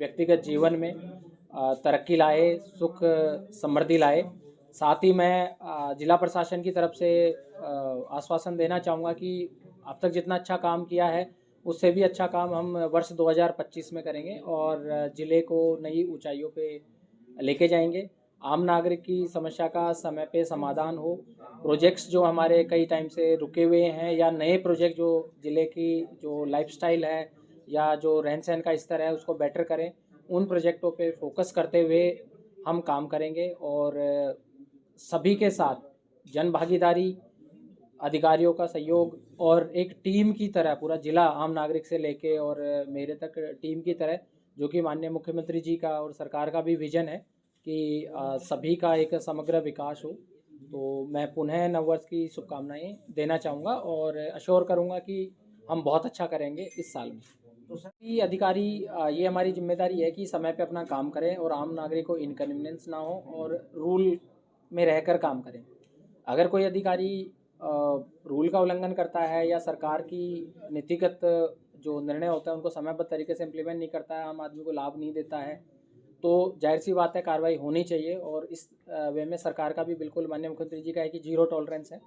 व्यक्तिगत जीवन में तरक्की लाए, सुख समृद्धि लाए। साथ ही मैं जिला प्रशासन की तरफ से आश्वासन देना चाहूँगा कि अब तक जितना अच्छा काम किया है उससे भी अच्छा काम हम वर्ष 2025 में करेंगे और ज़िले को नई ऊंचाइयों पे लेके जाएंगे। आम नागरिक की समस्या का समय पे समाधान हो, प्रोजेक्ट्स जो हमारे कई टाइम से रुके हुए हैं या नए प्रोजेक्ट जो ज़िले की जो लाइफस्टाइल है या जो रहन सहन का स्तर है उसको बेटर करें, उन प्रोजेक्टों पे फोकस करते हुए हम काम करेंगे और सभी के साथ जन भागीदारी, अधिकारियों का सहयोग और एक टीम की तरह पूरा जिला आम नागरिक से लेके और मेरे तक टीम की तरह, जो कि माननीय मुख्यमंत्री जी का और सरकार का भी विजन है कि सभी का एक समग्र विकास हो। तो मैं पुनः नववर्ष की शुभकामनाएं देना चाहूँगा और अश्योर करूँगा कि हम बहुत अच्छा करेंगे इस साल में। तो सभी अधिकारी, ये हमारी जिम्मेदारी है कि समय पे अपना काम करें और आम नागरिक को इनकन्वीनियंस ना हो और रूल में रहकर काम करें। अगर कोई अधिकारी रूल का उल्लंघन करता है या सरकार की नीतिगत जो निर्णय होता है उनको समयबद्ध तरीके से इम्प्लीमेंट नहीं करता है, आम आदमी को लाभ नहीं देता है, तो जाहिर सी बात है कार्रवाई होनी चाहिए। और इस वे में सरकार का भी बिल्कुल, माननीय मुख्यमंत्री जी का है कि जीरो टॉलरेंस है।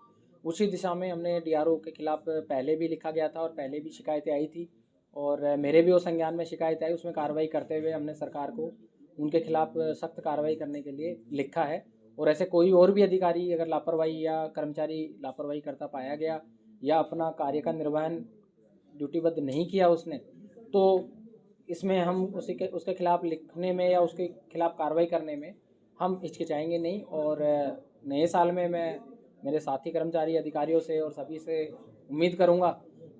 उसी दिशा में हमने डीआरओ के खिलाफ पहले भी लिखा गया था और पहले भी शिकायतें आई थी और मेरे भी वो संज्ञान में शिकायत आई, उसमें कार्रवाई करते हुए हमने सरकार को उनके खिलाफ सख्त कार्रवाई करने के लिए लिखा है। और ऐसे कोई और भी अधिकारी अगर लापरवाही या कर्मचारी लापरवाही करता पाया गया या अपना कार्य का निर्वहन ड्यूटीबद्ध नहीं किया उसने, तो इसमें हम उसके खिलाफ लिखने में या उसके खिलाफ कार्रवाई करने में हम हिचकिचाएंगे नहीं। और नए साल में मैं मेरे साथी कर्मचारी अधिकारियों से और सभी से उम्मीद करूंगा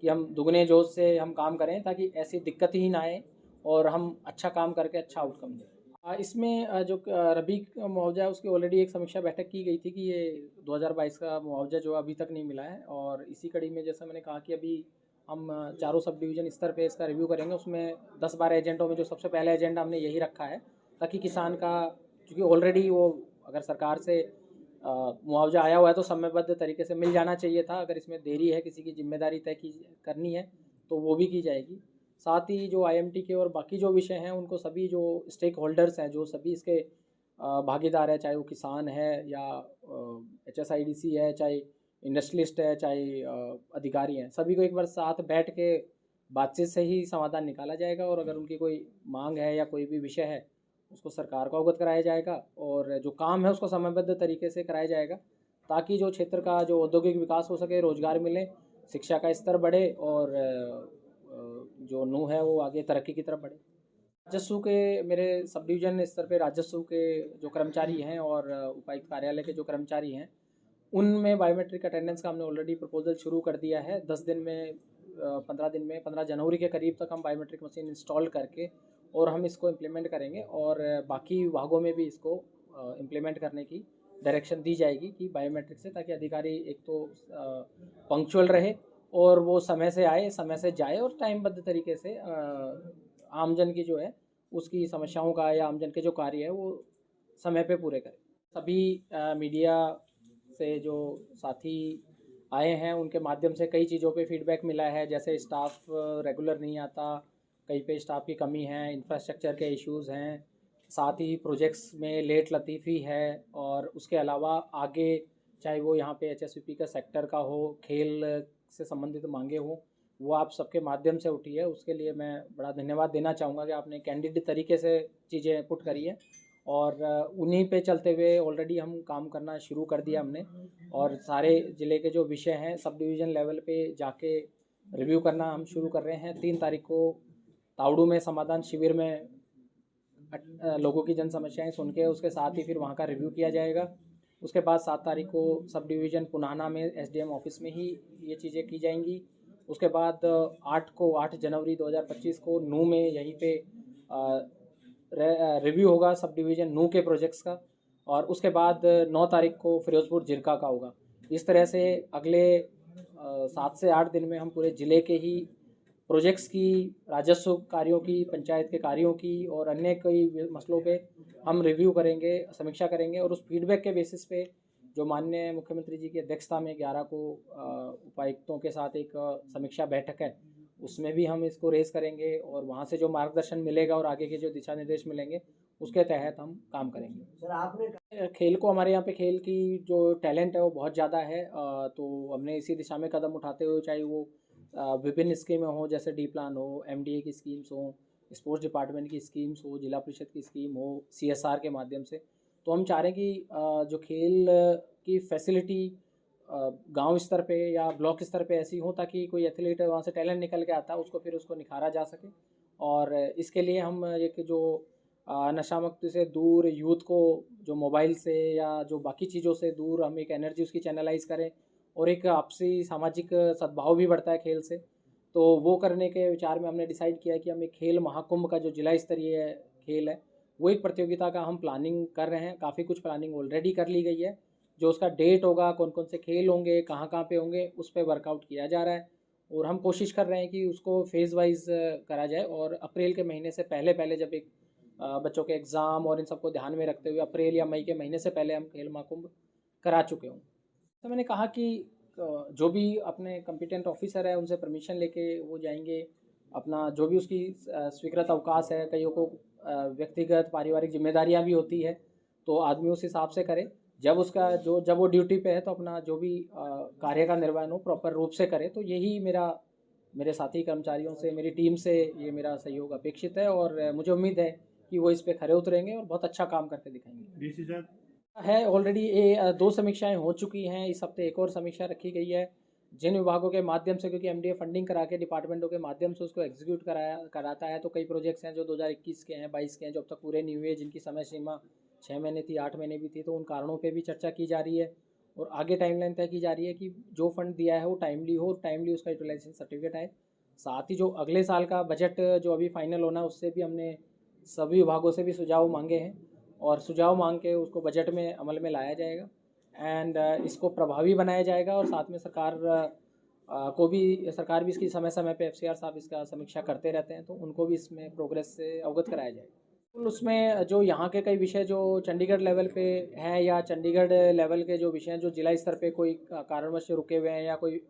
कि हम दुगने जोश से हम काम करें ताकि ऐसी दिक्कत ही ना आए और हम अच्छा काम करके अच्छा आउटकम दें। इसमें जो रबी का मुआवजा है उसकी ऑलरेडी एक समीक्षा बैठक की गई थी कि ये 2022 का मुआवजा जो अभी तक नहीं मिला है, और इसी कड़ी में जैसा मैंने कहा कि अभी हम चारों सब डिवीज़न स्तर पे इसका रिव्यू करेंगे। उसमें 10-12 एजेंटों में जो सबसे पहला एजेंडा हमने यही रखा है ताकि किसान का, क्योंकि ऑलरेडी वो अगर सरकार से मुआवजा आया हुआ है तो समयबद्ध तरीके से मिल जाना चाहिए था। अगर इसमें देरी है, किसी की जिम्मेदारी तय की करनी है तो वो भी की जाएगी। साथ ही जो आईएमटी के और बाकी जो विषय हैं उनको सभी जो स्टेक होल्डर्स हैं, जो सभी इसके भागीदार है, चाहे वो किसान है या HSIDC है, चाहे इंडस्ट्रियलिस्ट है, चाहे अधिकारी हैं, सभी को एक बार साथ बैठ के बातचीत से ही समाधान निकाला जाएगा। और अगर उनकी कोई मांग है या कोई भी विषय है उसको सरकार को अवगत कराया जाएगा और जो काम है उसको समयबद्ध तरीके से कराया जाएगा ताकि जो क्षेत्र का जो औद्योगिक विकास हो सके, रोजगार मिले, शिक्षा का स्तर बढ़े और जो नू है वो आगे तरक्की की तरफ बढ़े। राजस्व के, मेरे सब डिवीजन स्तर पे राजस्व के जो कर्मचारी हैं और उपायुक्त कार्यालय के जो कर्मचारी हैं उनमें बायोमेट्रिक अटेंडेंस का हमने ऑलरेडी प्रपोजल शुरू कर दिया है। 10 दिन में 15 दिन में 15 जनवरी के करीब तक हम बायोमेट्रिक मशीन इंस्टॉल करके और हम इसको इम्प्लीमेंट करेंगे और बाकी विभागों में भी इसको इम्प्लीमेंट करने की डायरेक्शन दी जाएगी कि बायोमेट्रिक से, ताकि अधिकारी एक तो पंक्चुअल रहे और वो समय से आए, समय से जाए और टाइमबद्ध तरीके से आमजन की जो है उसकी समस्याओं का या आमजन के जो कार्य है वो समय पे पूरे करें। सभी मीडिया से जो साथी आए हैं उनके माध्यम से कई चीज़ों पे फीडबैक मिला है, जैसे स्टाफ रेगुलर नहीं आता, कहीं पे स्टाफ की कमी है, इंफ्रास्ट्रक्चर के इश्यूज़ हैं, साथ ही प्रोजेक्ट्स में लेट लतीफ़ी है, और उसके अलावा आगे चाहे वो यहाँ पे HSVP का सेक्टर का हो, खेल से संबंधित मांगे हो, वो आप सबके माध्यम से उठी है। उसके लिए मैं बड़ा धन्यवाद देना चाहूँगा कि आपने कैंडिडेट तरीके से चीज़ें पुट करी है और उन्हीं पे चलते हुए ऑलरेडी हम काम करना शुरू कर दिया हमने। और सारे ज़िले के जो विषय हैं सब डिवीज़न लेवल पे जाके रिव्यू करना हम शुरू कर रहे हैं। 3 तारीख को तावड़ू में समाधान शिविर में लोगों की जन समस्याएं सुन के उसके साथ ही फिर वहाँ का रिव्यू किया जाएगा। उसके बाद 7 तारीख को सब डिवीज़न पुनाना में SDM ऑफिस में ही ये चीज़ें की जाएंगी। उसके बाद 8 जनवरी 2025 को नू में यहीं पे रिव्यू होगा सब डिवीज़न नू के प्रोजेक्ट्स का, और उसके बाद 9 तारीख को फिरोजपुर जिरका का होगा। इस तरह से अगले 7 से 8 दिन में हम पूरे ज़िले के ही प्रोजेक्ट्स की, राजस्व कार्यों की, पंचायत के कार्यों की और अन्य कई मसलों पे हम रिव्यू करेंगे, समीक्षा करेंगे और उस फीडबैक के बेसिस पे जो माननीय मुख्यमंत्री जी की अध्यक्षता में 11 को उपायुक्तों के साथ एक समीक्षा बैठक है उसमें भी हम इसको रेस करेंगे और वहाँ से जो मार्गदर्शन मिलेगा और आगे के जो दिशा निर्देश मिलेंगे उसके तहत हम काम करेंगे। सर आपने खेल को हमारे यहाँ पे खेल की जो टैलेंट है वो बहुत ज़्यादा है, तो हमने इसी दिशा में कदम उठाते हुए, चाहे वो विभिन्न स्कीमें हों जैसे डी प्लान हो, एमडीए की स्कीम्स हों, स्पोर्ट्स डिपार्टमेंट की स्कीम्स हो, जिला परिषद की स्कीम हो, सीएसआर के माध्यम से, तो हम चाह रहे हैं कि जो खेल की फैसिलिटी गांव स्तर पे या ब्लॉक स्तर पे ऐसी हो ताकि कोई एथलीट वहाँ से टैलेंट निकल के आता है उसको फिर उसको निखारा जा सके। और इसके लिए हम एक जो नशा मुक्ति से दूर यूथ को जो मोबाइल से या जो बाकी चीज़ों से दूर हम एक एनर्जी उसकी चैनलाइज करें और एक आपसी सामाजिक सद्भाव भी बढ़ता है खेल से। तो वो करने के विचार में हमने डिसाइड किया कि हम एक खेल महाकुंभ का जो जिला स्तरीय खेल है वो एक प्रतियोगिता का हम प्लानिंग कर रहे हैं। काफ़ी कुछ प्लानिंग ऑलरेडी कर ली गई है। जो उसका डेट होगा, कौन कौन से खेल होंगे, कहाँ कहाँ पे होंगे, उस पर वर्कआउट किया जा रहा है और हम कोशिश कर रहे हैं कि उसको फेज़ वाइज करा जाए और अप्रैल के महीने से पहले पहले जब एक बच्चों के एग्ज़ाम और इन सबको ध्यान में रखते हुए अप्रैल या मई के महीने से पहले हम खेल महाकुंभ करा चुके हों। तो मैंने कहा कि जो भी अपने कॉम्पिटेंट ऑफिसर है उनसे परमिशन लेके वो जाएंगे, अपना जो भी उसकी स्वीकृत अवकाश है, कईयों को व्यक्तिगत पारिवारिक जिम्मेदारियां भी होती है, तो आदमी उस हिसाब से करे। जब वो ड्यूटी पे है तो अपना जो भी कार्य का निर्वहन हो प्रॉपर रूप से करे। तो यही मेरे साथी कर्मचारियों से, मेरी टीम से ये मेरा सहयोग अपेक्षित है और मुझे उम्मीद है कि वो इस पे खरे उतरेंगे और बहुत अच्छा काम करके दिखाएंगे। डिसीजन है ऑलरेडी ये 2 समीक्षाएं हो चुकी हैं। इस हफ्ते एक और समीक्षा रखी गई है जिन विभागों के माध्यम से, क्योंकि एमडीए फंडिंग करा के डिपार्टमेंटों के माध्यम से उसको एग्जीक्यूट कराता है। तो कई प्रोजेक्ट्स हैं जो 2021 के हैं, 22 के हैं, जो अब तक पूरे नहीं हुए, जिनकी समय सीमा 6 महीने थी, 8 महीने भी थी। तो उन कारणों पे भी चर्चा की जा रही है और आगे टाइमलाइन तय की जा रही है कि जो फंड दिया है वो टाइमली हो और टाइमली उसका यूटिलाइजेशन सर्टिफिकेट आए। साथ ही जो अगले साल का बजट जो अभी फाइनल होना है उससे भी हमने सभी विभागों से भी सुझाव मांगे हैं और सुझाव मांग के उसको बजट में अमल में लाया जाएगा एंड इसको प्रभावी बनाया जाएगा। और साथ में सरकार भी इसकी समय समय पे एफसीआर साहब इसका समीक्षा करते रहते हैं, तो उनको भी इसमें प्रोग्रेस से अवगत कराया जाएगा। उसमें जो यहाँ के कई विषय जो चंडीगढ़ लेवल पे हैं या चंडीगढ़ लेवल के जो विषय हैं जो जिला स्तर पे कोई कारणवश रुके हुए हैं या कोई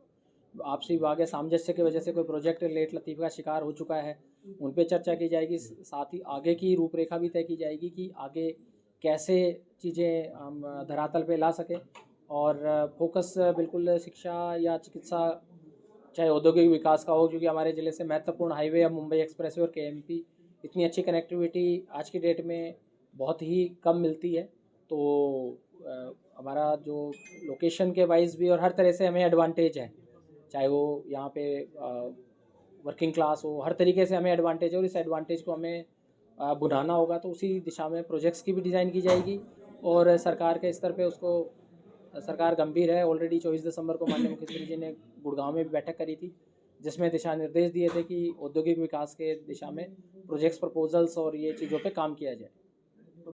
आपसी विभाग या सामंजस्य की वजह से कोई प्रोजेक्ट लेट लतीफ़ का शिकार हो चुका है, उन पे चर्चा की जाएगी। साथ ही आगे की रूपरेखा भी तय की जाएगी कि आगे कैसे चीज़ें हम धरातल पे ला सकें। और फोकस बिल्कुल शिक्षा या चिकित्सा, चाहे औद्योगिक विकास का हो, क्योंकि हमारे ज़िले से महत्वपूर्ण हाईवे अब मुंबई एक्सप्रेस और केएमपी, इतनी अच्छी कनेक्टिविटी आज की डेट में बहुत ही कम मिलती है। तो हमारा जो लोकेशन के वाइज भी और हर तरह से हमें एडवांटेज है, चाहे वो यहाँ पे वर्किंग क्लास हो, हर तरीके से हमें एडवांटेज है और इस एडवांटेज को हमें बुढ़ाना होगा। तो उसी दिशा में प्रोजेक्ट्स की भी डिज़ाइन की जाएगी और सरकार के स्तर पे उसको सरकार गंभीर है। ऑलरेडी 24 दिसंबर को माननीय मुख्यमंत्री जी ने गुड़गांव में भी बैठक करी थी जिसमें दिशा निर्देश दिए थे कि औद्योगिक विकास के दिशा में प्रोजेक्ट्स प्रपोजल्स और ये चीज़ों पे काम किया जाए।